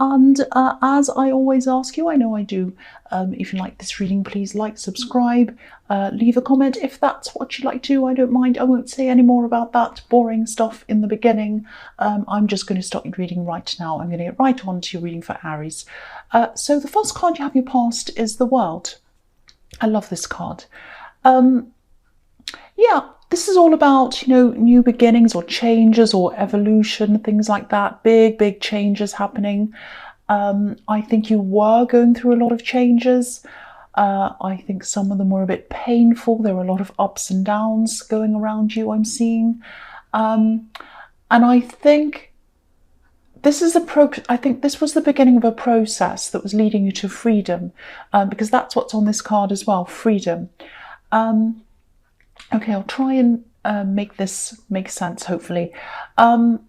And as I always ask you, I know I do, if you like this reading, please like, subscribe, leave a comment if that's what you'd like to do. I don't mind. I won't say any more about that boring stuff in the beginning. I'm just going to start your reading right now. I'm going to get right on to your reading for Aries. So the first card you have in your past is the World. I love this card. Yeah, this is all about, new beginnings or changes or evolution, things like that. Big changes happening. I think you were going through a lot of changes. I think some of them were a bit painful. There were a lot of ups and downs going around you, I'm seeing. And I think this is I think this was the beginning of a process that was leading you to freedom, because that's what's on this card as well, freedom. Okay, I'll try and make this make sense, hopefully. What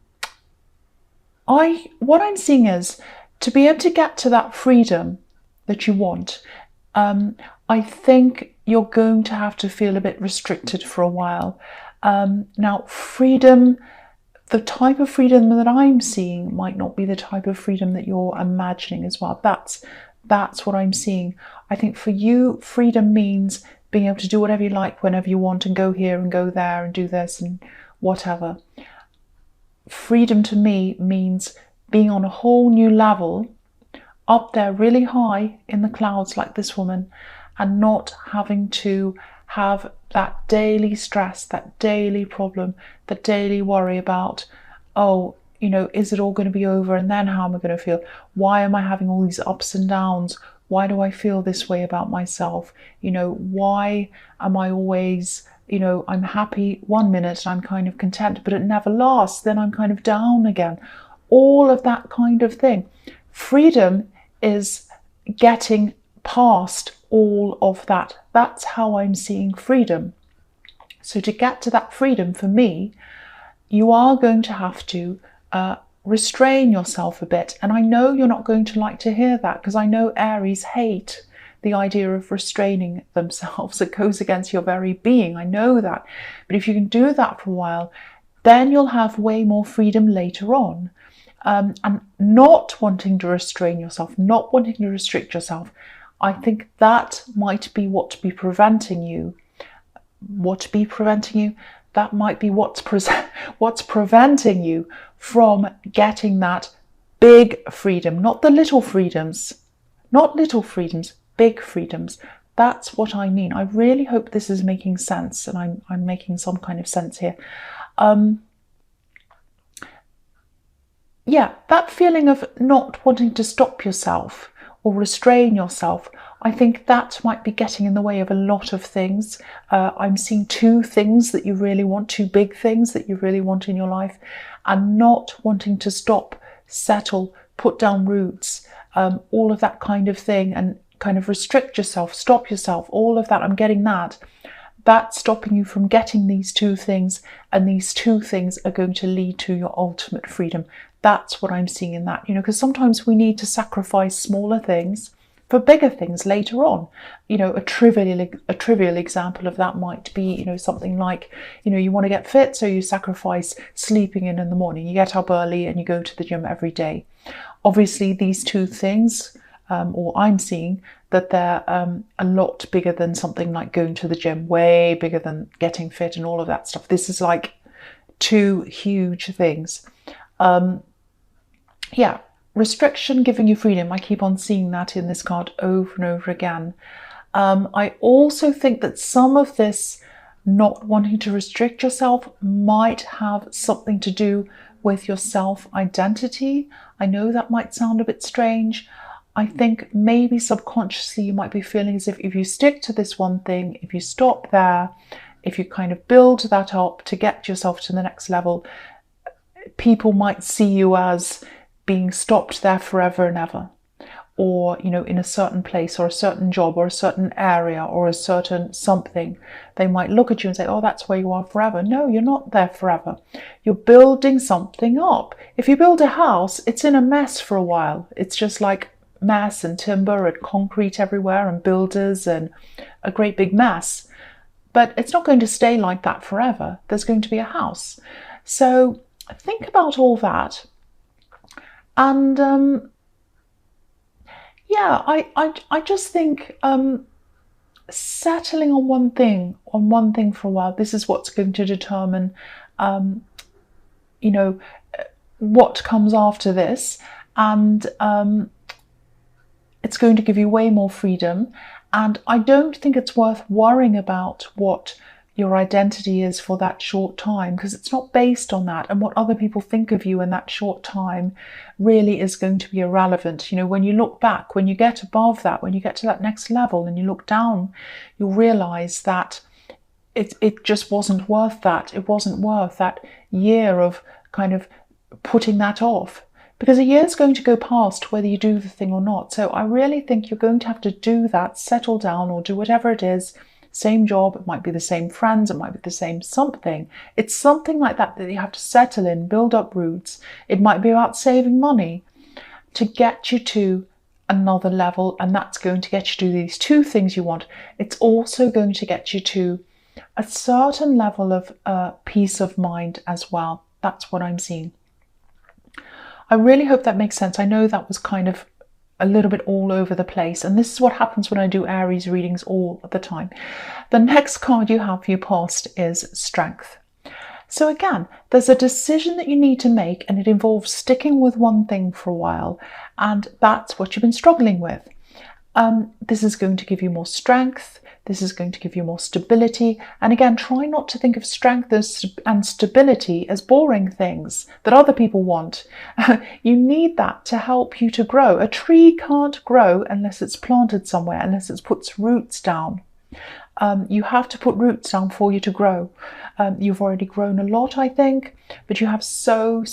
I'm seeing is, to be able to get to that freedom that you want, I think you're going to have to feel a bit restricted for a while. Now, freedom, the type of freedom that I'm seeing might not be the type of freedom that you're imagining as well. That's what I'm seeing. I think for you, freedom means being able to do whatever you like whenever you want, and go here and go there and do this and whatever. Freedom to me means being on a whole new level, up there really high in the clouds like this woman, and not having to have that daily stress, that daily problem, that daily worry about, oh, is it all going to be over, and then how am I going to feel? Why am I having all these ups and downs? Why do I feel this way about myself? Why am I always, I'm happy one minute and I'm kind of content, but it never lasts. Then I'm kind of down again. All of that kind of thing. Freedom is getting past all of that. That's how I'm seeing freedom. So to get to that freedom, for me, you are going to have to restrain yourself a bit. And I know you're not going to like to hear that, because I know Aries hate the idea of restraining themselves. It goes against your very being. I know that. But if you can do that for a while, then you'll have way more freedom later on. And not wanting to restrain yourself, not wanting to restrict yourself, I think that might be what be preventing you. That might be what's preventing you from getting that big freedom, not the little freedoms, big freedoms. That's what I mean. I really hope this is making sense, and I'm making some kind of sense here. Yeah, that feeling of not wanting to stop yourself or restrain yourself, I think that might be getting in the way of a lot of things. I'm seeing two things that you really want, two big things that you really want in your life, and not wanting to stop, settle, put down roots, all of that kind of thing, and kind of restrict yourself, stop yourself, all of that. I'm getting that. That's stopping you from getting these two things, and these two things are going to lead to your ultimate freedom. That's what I'm seeing in that, because sometimes we need to sacrifice smaller things for bigger things later on. A trivial example of that might be, something like, you want to get fit, so you sacrifice sleeping in the morning. You get up early and you go to the gym every day. Obviously, these two things, or I'm seeing that they're a lot bigger than something like going to the gym, way bigger than getting fit and all of that stuff. This is like two huge things. Yeah, restriction giving you freedom. I keep on seeing that in this card over and over again. I also think that some of this not wanting to restrict yourself might have something to do with your self-identity. I know that might sound a bit strange. I think maybe subconsciously you might be feeling as if you stick to this one thing, if you stop there, if you kind of build that up to get yourself to the next level, people might see you as being stopped there forever and ever, or in a certain place or a certain job or a certain area or a certain something. They might look at you and say, oh, that's where you are forever. No, you're not there forever. You're building something up. If you build a house, it's in a mess for a while. It's just like mess and timber and concrete everywhere and builders and a great big mess. But it's not going to stay like that forever. There's going to be a house. So think about all that. And Yeah, I just think settling on one thing for a while, this is what's going to determine, um, you know, what comes after this. And it's going to give you way more freedom. And I don't think it's worth worrying about what your identity is for that short time, because it's not based on that. And what other people think of you in that short time really is going to be irrelevant. When you look back, when you get above that, when you get to that next level and you look down, you'll realize that it just wasn't worth that. It wasn't worth that year of kind of putting that off, because a year is going to go past whether you do the thing or not. So I really think you're going to have to do that, settle down, or do whatever it is. Same job, it might be the same friends, it might be the same something. It's something like that you have to settle in, build up roots. It might be about saving money to get you to another level, and that's going to get you to these two things you want. It's also going to get you to a certain level of peace of mind as well. That's what I'm seeing. I really hope that makes sense. I know that was kind of a little bit all over the place, and this is what happens when I do Aries readings all the time. The next card you have for your past is Strength. So again, there's a decision that you need to make, and it involves sticking with one thing for a while, and that's what you've been struggling with. This is going to give you more strength. This is going to give you more stability. And again, try not to think of strength and stability as boring things that other people want. You need that to help you to grow. A tree can't grow unless it's planted somewhere, unless it puts roots down. You have to put roots down for you to grow. You've already grown a lot, I think, but you have so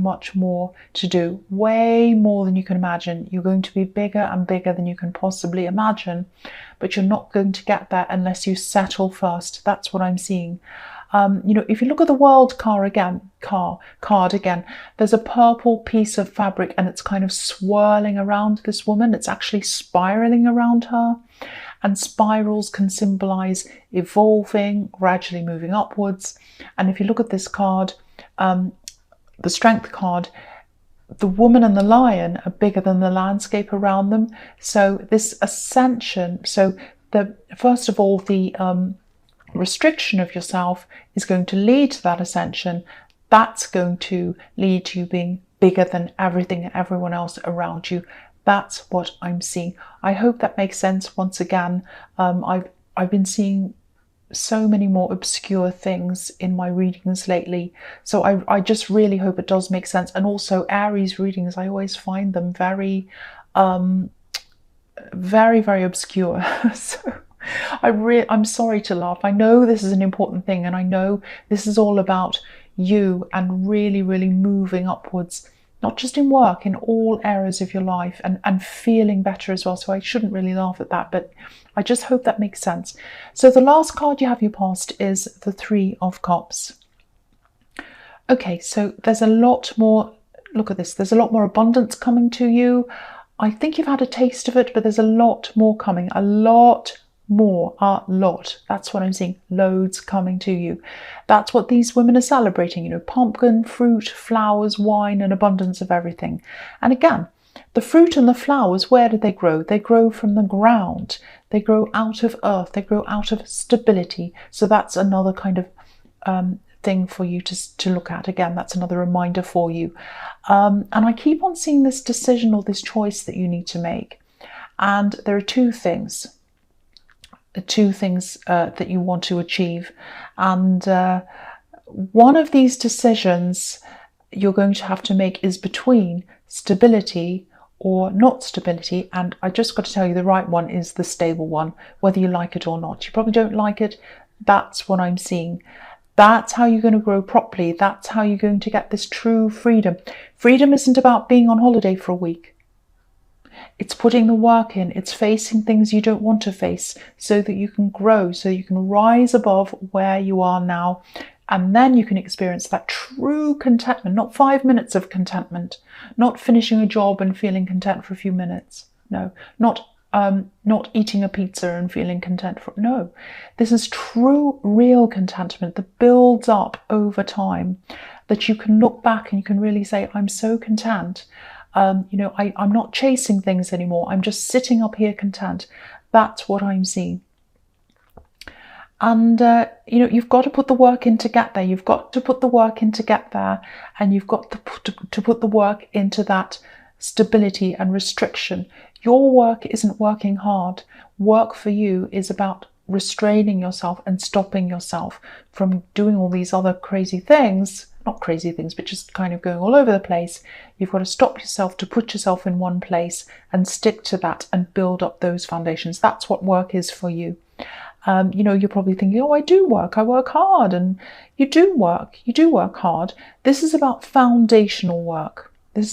much more to do, way more than you can imagine. You're going to be bigger and bigger than you can possibly imagine, but you're not going to get there unless you settle first. That's what I'm seeing. If you look at the World card again, there's a purple piece of fabric and it's kind of swirling around this woman. It's actually spiraling around her. And spirals can symbolize evolving, gradually moving upwards. And if you look at this card, the Strength card, the woman and the lion are bigger than the landscape around them. So this ascension, first of all, the restriction of yourself is going to lead to that ascension. That's going to lead to you being bigger than everything and everyone else around you. That's what I'm seeing. I hope that makes sense. Once again, I've been seeing so many more obscure things in my readings lately. So I just really hope it does make sense. And also Aries readings, I always find them very, very obscure. So I'm sorry to laugh. I know this is an important thing, and I know this is all about you and really moving upwards, not just in work, in all areas of your life, and feeling better as well. So I shouldn't really laugh at that, but I just hope that makes sense. So the last card you have your past is the Three of Cups. Okay, so there's a lot more, look at this, there's a lot more abundance coming to you. I think you've had a taste of it, but there's a lot more coming, a lot. That's what I'm seeing. Loads coming to you. That's what these women are celebrating, pumpkin, fruit, flowers, wine, and abundance of everything. And again, the fruit and the flowers, where do they grow? They grow from the ground. They grow out of earth. They grow out of stability. So that's another kind of thing for you to look at. Again, that's another reminder for you. And I keep on seeing this decision or this choice that you need to make. And there are two things that you want to achieve, and one of these decisions you're going to have to make is between stability or not stability. And I just got to tell you, the right one is the stable one, whether you like it or not. You probably don't like it. That's what I'm seeing. That's how you're going to grow properly. That's how you're going to get this true freedom. Freedom isn't about being on holiday for a week. It's putting the work in. It's facing things you don't want to face so that you can grow, so you can rise above where you are now. And then you can experience that true contentment, not 5 minutes of contentment, not finishing a job and feeling content for a few minutes. No, not eating a pizza and feeling content for, no. This is true, real contentment that builds up over time, that you can look back and you can really say, I'm so content. I'm not chasing things anymore. I'm just sitting up here content. That's what I'm seeing. And, you've got to put the work in to get there. You've got to put the work in to get there. And you've got to put the work into that stability and restriction. Your work isn't working hard. Work for you is about restraining yourself and stopping yourself from doing all these other crazy things. Not crazy things, but just kind of going all over the place. You've got to stop yourself, to put yourself in one place and stick to that and build up those foundations. That's what work is for you. You're probably thinking, oh, I work hard. And you do work hard. This is about foundational work. When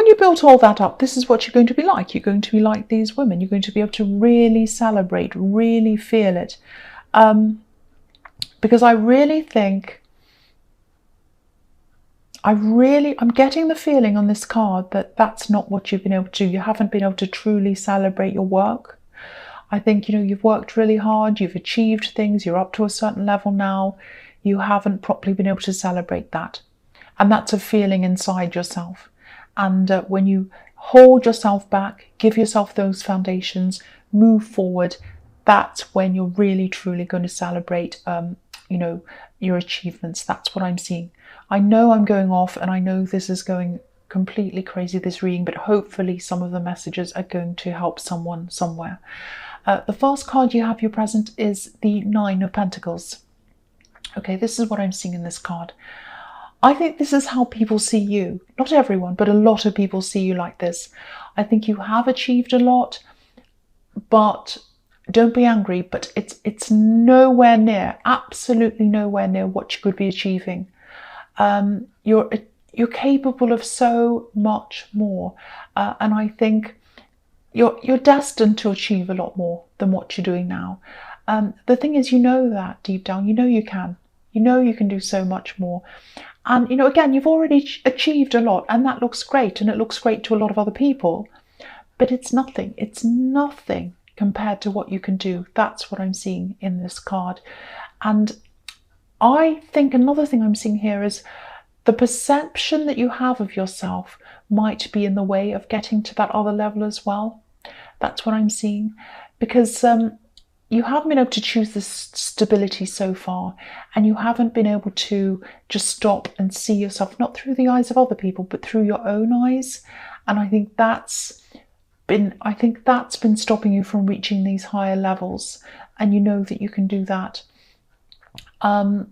you built all that up, this is what you're going to be like. You're going to be like these women. You're going to be able to really celebrate, really feel it. Because I really think, I'm getting the feeling on this card that that's not what you've been able to do. You haven't been able to truly celebrate your work. I think, you've worked really hard, you've achieved things, you're up to a certain level now. You haven't properly been able to celebrate that. And that's a feeling inside yourself. And when you hold yourself back, give yourself those foundations, move forward, that's when you're really, truly going to celebrate, your achievements. That's what I'm seeing. I know I'm going off, and I know this is going completely crazy, this reading, but hopefully some of the messages are going to help someone somewhere. The first card you have, your present, is the Nine of Pentacles. Okay, this is what I'm seeing in this card. I think this is how people see you. Not everyone, but a lot of people see you like this. I think you have achieved a lot, but don't be angry, but it's nowhere near, absolutely nowhere near what you could be achieving. You're capable of so much more, and I think you're destined to achieve a lot more than what you're doing now. The thing is, that deep down, you can. You can do so much more. And, again, you've already achieved a lot, and that looks great, and it looks great to a lot of other people, but it's nothing. It's nothing compared to what you can do. That's what I'm seeing in this card. And I think another thing I'm seeing here is the perception that you have of yourself might be in the way of getting to that other level as well. That's what I'm seeing, because you haven't been able to choose this stability so far, and you haven't been able to just stop and see yourself, not through the eyes of other people, but through your own eyes. And I think that's been stopping you from reaching these higher levels, and you know that you can do that. Again,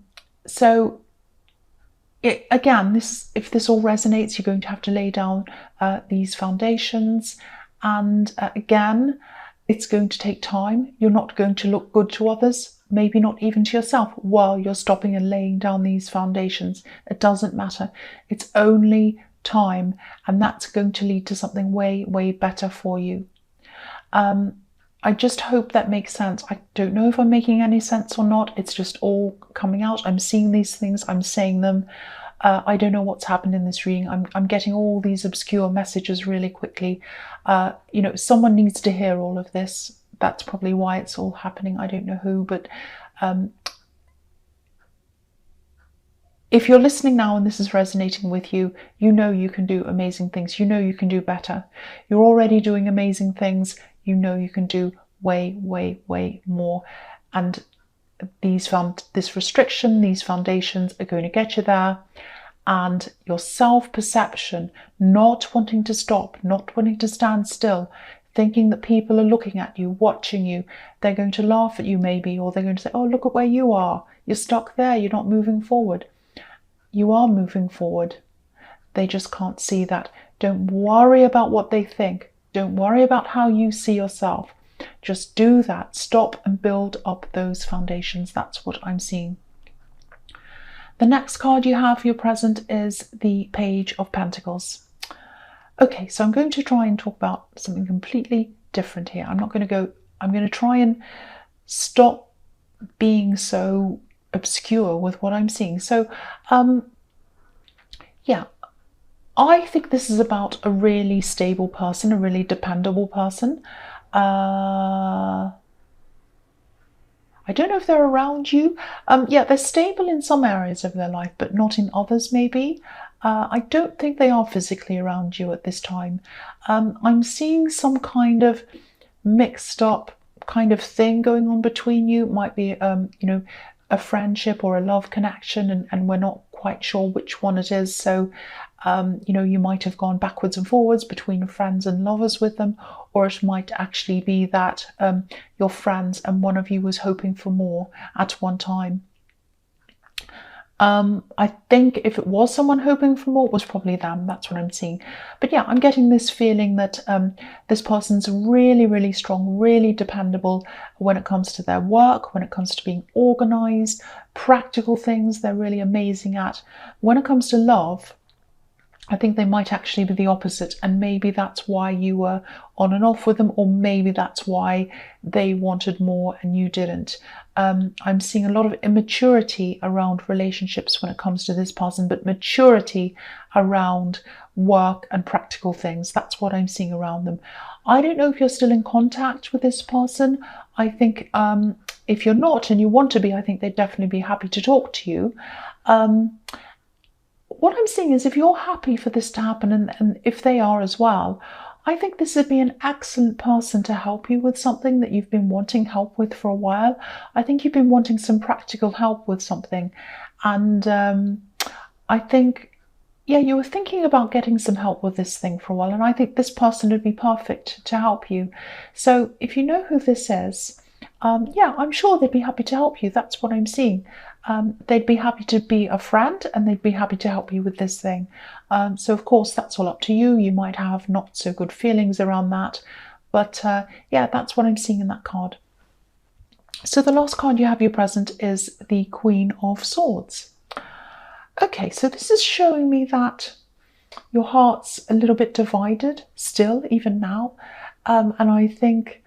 if this all resonates, you're going to have to lay down these foundations, and again, it's going to take time. You're not going to look good to others, maybe not even to yourself, while you're stopping and laying down these foundations. It doesn't matter. It's only time, and that's going to lead to something way, way better for you. I just hope that makes sense. I don't know if I'm making any sense or not. It's just all coming out. I'm seeing these things, I'm saying them. I don't know what's happened in this reading. I'm getting all these obscure messages really quickly. Someone needs to hear all of this. That's probably why it's all happening. I don't know who, but if you're listening now and this is resonating with you, you can do amazing things. You can do better. You're already doing amazing things. You can do way, way, way more. And this restriction, these foundations are going to get you there. And your self-perception, not wanting to stop, not wanting to stand still, thinking that people are looking at you, watching you, they're going to laugh at you maybe, or they're going to say, oh, look at where you are. You're stuck there. You're not moving forward. You are moving forward. They just can't see that. Don't worry about what they think. Don't worry about how you see yourself. Just do that. Stop and build up those foundations. That's what I'm seeing. The next card you have for your present is the Page of Pentacles. Okay, so I'm going to try and talk about something completely different here. I'm going to try and stop being so obscure with what I'm seeing. So, I think this is about a really stable person, a really dependable person. I don't know if they're around you. Yeah, they're stable in some areas of their life, but not in others, maybe. I don't think they are physically around you at this time. I'm seeing some kind of mixed up kind of thing going on between you. It might be, a friendship or a love connection, and we're not quite sure which one it is. So, you might have gone backwards and forwards between friends and lovers with them, or it might actually be that you're friends and one of you was hoping for more at one time. I think if it was someone hoping for more, it was probably them. That's what I'm seeing. But yeah, I'm getting this feeling that this person's really, really strong, really dependable when it comes to their work, when it comes to being organized, practical things they're really amazing at. When it comes to love, I think they might actually be the opposite, and maybe that's why you were on and off with them, or maybe that's why they wanted more and you didn't. I'm seeing a lot of immaturity around relationships when it comes to this person, but maturity around work and practical things. That's what I'm seeing around them. I don't know if you're still in contact with this person. I think if you're not and you want to be, I think they'd definitely be happy to talk to you. What I'm seeing is if you're happy for this to happen, and if they are as well, I think this would be an excellent person to help you with something that you've been wanting help with for a while. I think you've been wanting some practical help with something. And I think, yeah, you were thinking about getting some help with this thing for a while. And I think this person would be perfect to help you. So if you know who this is, yeah, I'm sure they'd be happy to help you. That's what I'm seeing. They'd be happy to be a friend, and they'd be happy to help you with this thing. So of course, that's all up to you. You might have not so good feelings around that. But yeah, that's what I'm seeing in that card. So the last card you have you present is the Queen of Swords. Okay, so this is showing me that your heart's a little bit divided still, even now. And I think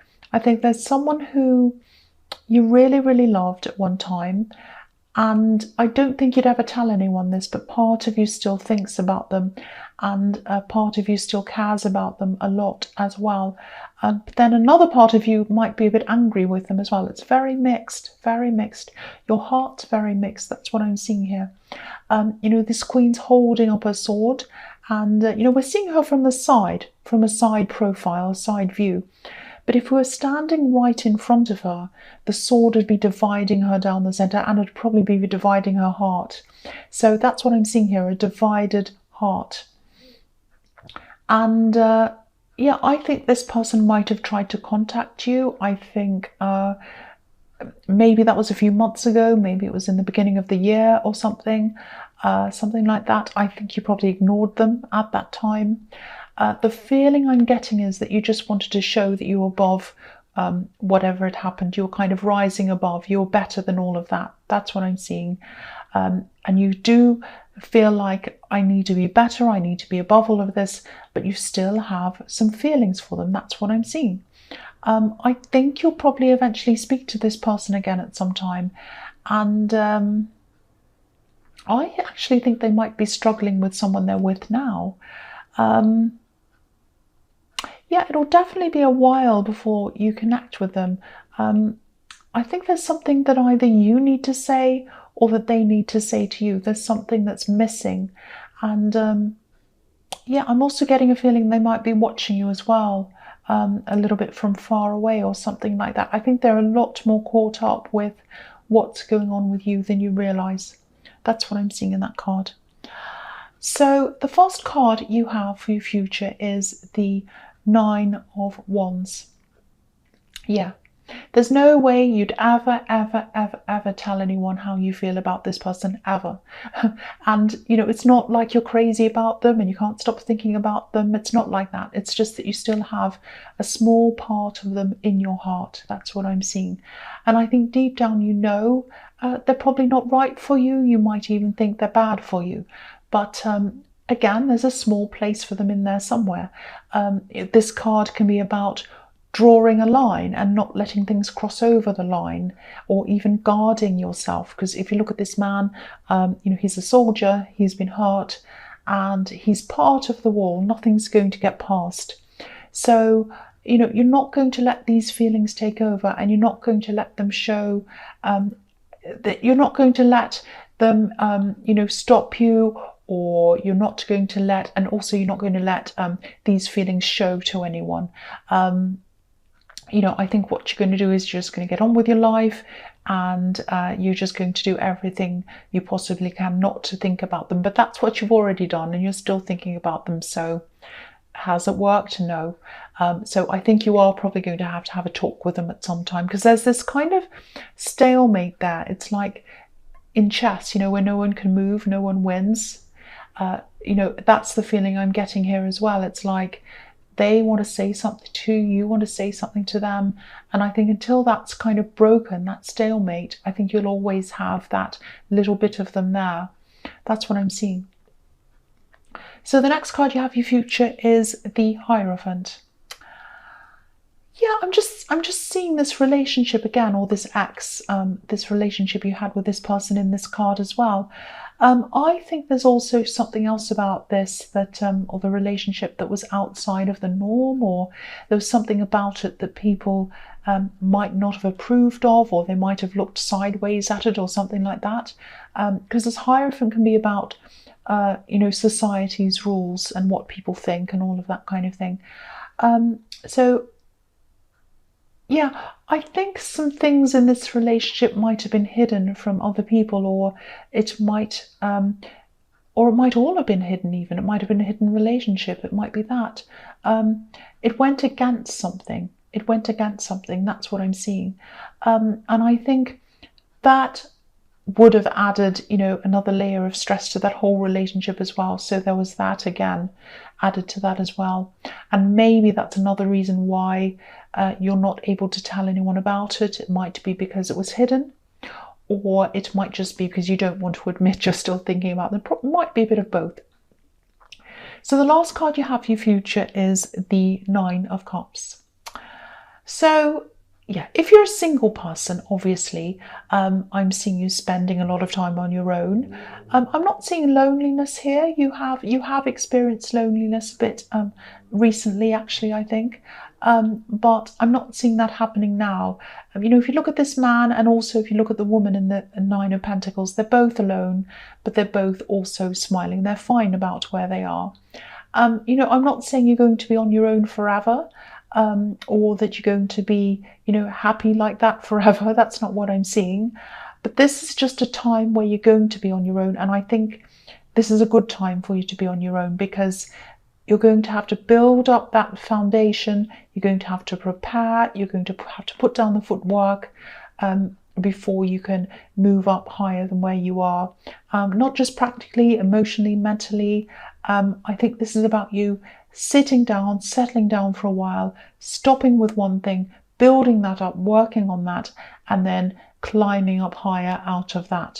there's someone who you really, really loved at one time. And I don't think you'd ever tell anyone this, but part of you still thinks about them, and a part of you still cares about them a lot as well. But then another part of you might be a bit angry with them as well. It's very mixed, very mixed. Your heart's very mixed. That's what I'm seeing here. This queen's holding up her sword, and, we're seeing her from the side, from a side profile, a side view. But if we were standing right in front of her, the sword would be dividing her down the center, and it would probably be dividing her heart. So that's what I'm seeing here, a divided heart. And yeah, I think this person might have tried to contact you. I think maybe that was a few months ago, maybe it was in the beginning of the year or something like that. I think you probably ignored them at that time. The feeling I'm getting is that you just wanted to show that you were above whatever had happened. You're kind of rising above. You're better than all of that. That's what I'm seeing. And you do feel like, I need to be better. I need to be above all of this. But you still have some feelings for them. That's what I'm seeing. I think you'll probably eventually speak to this person again at some time. And I actually think they might be struggling with someone they're with now. Yeah, it'll definitely be a while before you connect with them. I think there's something that either you need to say or that they need to say to you. There's something that's missing. And yeah, I'm also getting a feeling they might be watching you as well, a little bit from far away or something like that. I think they're a lot more caught up with what's going on with you than you realize. That's what I'm seeing in that card. So the first card you have for your future is the Nine of Wands. Yeah, there's no way you'd ever tell anyone how you feel about this person, ever. And, it's not like you're crazy about them and you can't stop thinking about them. It's not like that. It's just that you still have a small part of them in your heart. That's what I'm seeing. And I think deep down, they're probably not right for you. You might even think they're bad for you. But again, there's a small place for them in there somewhere. This card can be about drawing a line and not letting things cross over the line, or even guarding yourself. Because if you look at this man, he's a soldier, he's been hurt, and he's part of the wall. Nothing's going to get past. So you're not going to let these feelings take over, and you're not going to let them show, that you're not going to let them, stop you, or you're not going to let, and also you're not going to let these feelings show to anyone. I think what you're going to do is you're just going to get on with your life, and you're just going to do everything you possibly can not to think about them. But that's what you've already done, and you're still thinking about them. So has it worked? No. So I think you are probably going to have a talk with them at some time, because there's this kind of stalemate there. It's like in chess, where no one can move, no one wins. That's the feeling I'm getting here as well. It's like they want to say something to you, you want to say something to them. And I think until that's kind of broken, that stalemate, I think you'll always have that little bit of them there. That's what I'm seeing. So the next card you have for your future is the Hierophant. Yeah, I'm just seeing this relationship again, or this this relationship you had with this person in this card as well. I think there's also something else about this, that or the relationship, that was outside of the norm, or there was something about it that people might not have approved of, or they might have looked sideways at it, or something like that. Because this Hierophant can be about society's rules and what people think and all of that kind of thing. Yeah, I think some things in this relationship might have been hidden from other people, or it might all have been hidden even. It might have been a hidden relationship. It might be that. It went against something. It went against something. That's what I'm seeing. And I think that would have added, another layer of stress to that whole relationship as well. So there was that again added to that as well. And maybe that's another reason why you're not able to tell anyone about it. It might be because it was hidden, or it might just be because you don't want to admit you're still thinking about them. It might be a bit of both. So the last card you have for your future is the Nine of Cups. So yeah, if you're a single person, obviously, I'm seeing you spending a lot of time on your own. I'm not seeing loneliness here. You have experienced loneliness a bit recently, actually, I think. But I'm not seeing that happening now. If you look at this man, and also if you look at the woman in the Nine of Pentacles, they're both alone, but they're both also smiling. They're fine about where they are. I'm not saying you're going to be on your own forever. Or that you're going to be, happy like that forever. That's not what I'm seeing. But this is just a time where you're going to be on your own. And I think this is a good time for you to be on your own, because you're going to have to build up that foundation. You're going to have to prepare. You're going to have to put down the footwork before you can move up higher than where you are. Not just practically, emotionally, mentally. I think this is about you sitting down, settling down for a while, stopping with one thing, building that up, working on that, and then climbing up higher out of that.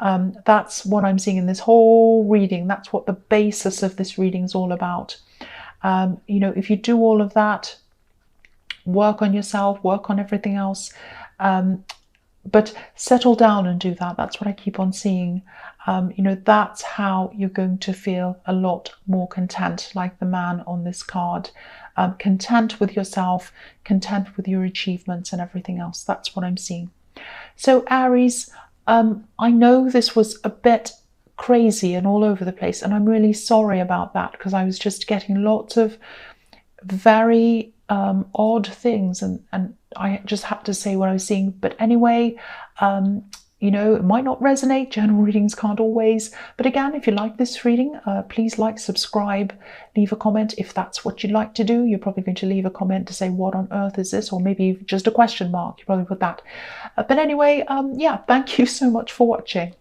That's what I'm seeing in this whole reading. That's what the basis of this reading is all about. If you do all of that, work on yourself, work on everything else, but settle down and do that. That's what I keep on seeing. That's how you're going to feel a lot more content, like the man on this card. Content with yourself, content with your achievements and everything else. That's what I'm seeing. So Aries, I know this was a bit crazy and all over the place, and I'm really sorry about that, because I was just getting lots of very odd things, and I just had to say what I was seeing. But anyway, it might not resonate. General readings can't always. But again, if you like this reading, please like, subscribe, leave a comment if that's what you'd like to do. You're probably going to leave a comment to say, what on earth is this? Or maybe just a question mark. You probably put that. But anyway, yeah, thank you so much for watching.